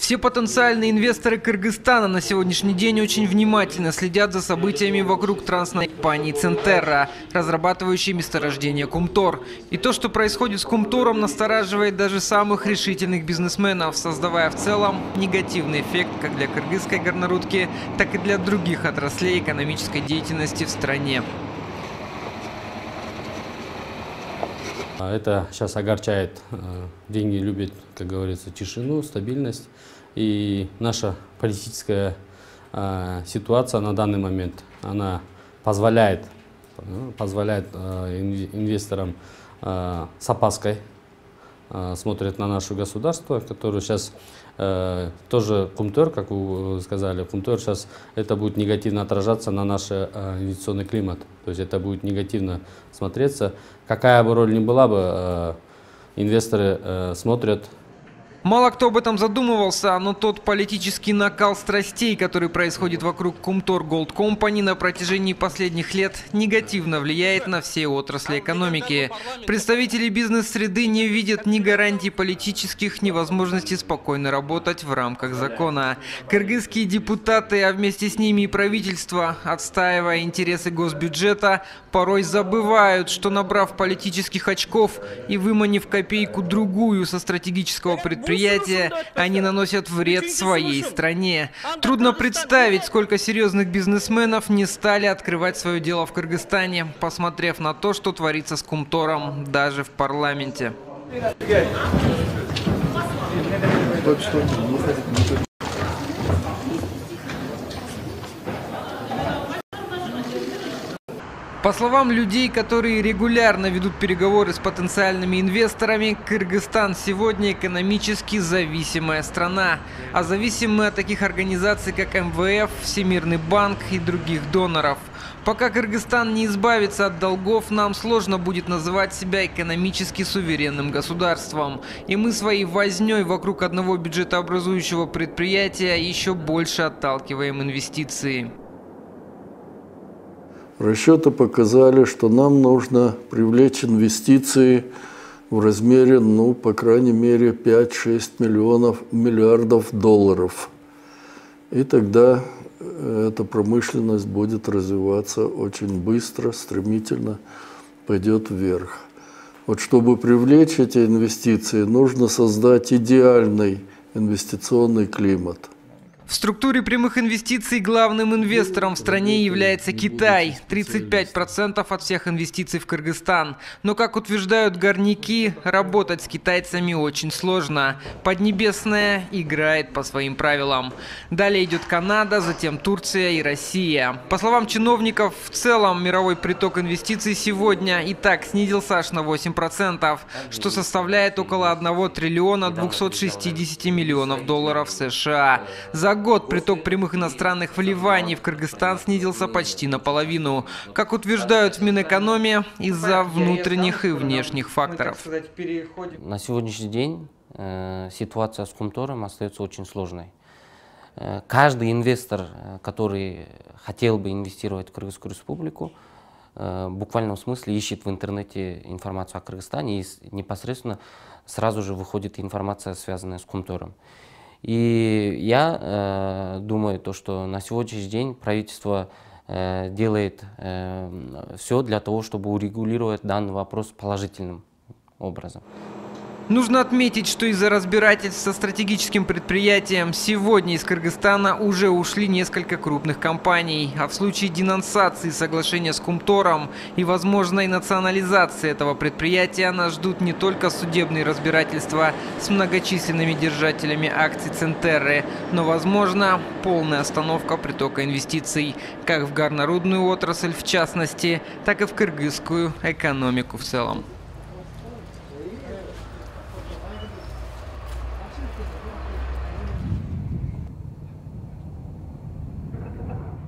Все потенциальные инвесторы Кыргызстана на сегодняшний день очень внимательно следят за событиями вокруг транснациональной компании «Центерра», разрабатывающей месторождение Кумтор. И то, что происходит с Кумтором, настораживает даже самых решительных бизнесменов, создавая в целом негативный эффект как для кыргызской горнорудки, так и для других отраслей экономической деятельности в стране. Это сейчас огорчает. Деньги любят, как говорится, тишину, стабильность. И наша политическая ситуация на данный момент, она позволяет инвесторам с опаской смотрят на наше государство, которое сейчас тоже Кумтор, как вы сказали, Кумтор сейчас это будет негативно отражаться на наш инвестиционный климат. То есть это будет негативно смотреться. Какая бы роль ни была бы, инвесторы смотрят. Мало кто об этом задумывался, но тот политический накал страстей, который происходит вокруг Кумтор Gold Company на протяжении последних лет, негативно влияет на все отрасли экономики. Представители бизнес-среды не видят ни гарантий политических, ни возможности спокойно работать в рамках закона. Кыргызские депутаты, а вместе с ними и правительство, отстаивая интересы госбюджета, порой забывают, что, набрав политических очков и выманив копейку-другую со стратегического предприятия, они наносят вред своей стране. Трудно представить, сколько серьезных бизнесменов не стали открывать свое дело в Кыргызстане, посмотрев на то, что творится с Кумтором даже в парламенте. По словам людей, которые регулярно ведут переговоры с потенциальными инвесторами, Кыргызстан сегодня экономически зависимая страна. А зависим мы от таких организаций, как МВФ, Всемирный банк и других доноров. Пока Кыргызстан не избавится от долгов, нам сложно будет называть себя экономически суверенным государством. И мы своей вознёй вокруг одного бюджетообразующего предприятия еще больше отталкиваем инвестиции. Расчеты показали, что нам нужно привлечь инвестиции в размере, по крайней мере, 5-6 миллиардов долларов. И тогда эта промышленность будет развиваться очень быстро, стремительно, пойдет вверх. Вот чтобы привлечь эти инвестиции, нужно создать идеальный инвестиционный климат. В структуре прямых инвестиций главным инвестором в стране является Китай – 35% от всех инвестиций в Кыргызстан. Но, как утверждают горняки, работать с китайцами очень сложно. Поднебесная играет по своим правилам. Далее идет Канада, затем Турция и Россия. По словам чиновников, в целом мировой приток инвестиций сегодня и так снизился аж на 8%, что составляет около 1 триллиона 260 миллионов долларов США. За год приток прямых иностранных вливаний в Кыргызстан снизился почти наполовину. Как утверждают в Минэкономии, из-за внутренних и внешних факторов. На сегодняшний день ситуация с Кумтором остается очень сложной. Каждый инвестор, который хотел бы инвестировать в Кыргызскую республику, в буквальном смысле ищет в интернете информацию о Кыргызстане, и непосредственно сразу же выходит информация, связанная с Кумтором. И я думаю, что на сегодняшний день правительство делает все для того, чтобы урегулировать данный вопрос положительным образом. Нужно отметить, что из-за разбирательств со стратегическим предприятием сегодня из Кыргызстана уже ушли несколько крупных компаний. А в случае денонсации соглашения с Кумтором и возможной национализации этого предприятия нас ждут не только судебные разбирательства с многочисленными держателями акций Центерры, но, возможно, полная остановка притока инвестиций как в горнорудную отрасль в частности, так и в кыргызскую экономику в целом.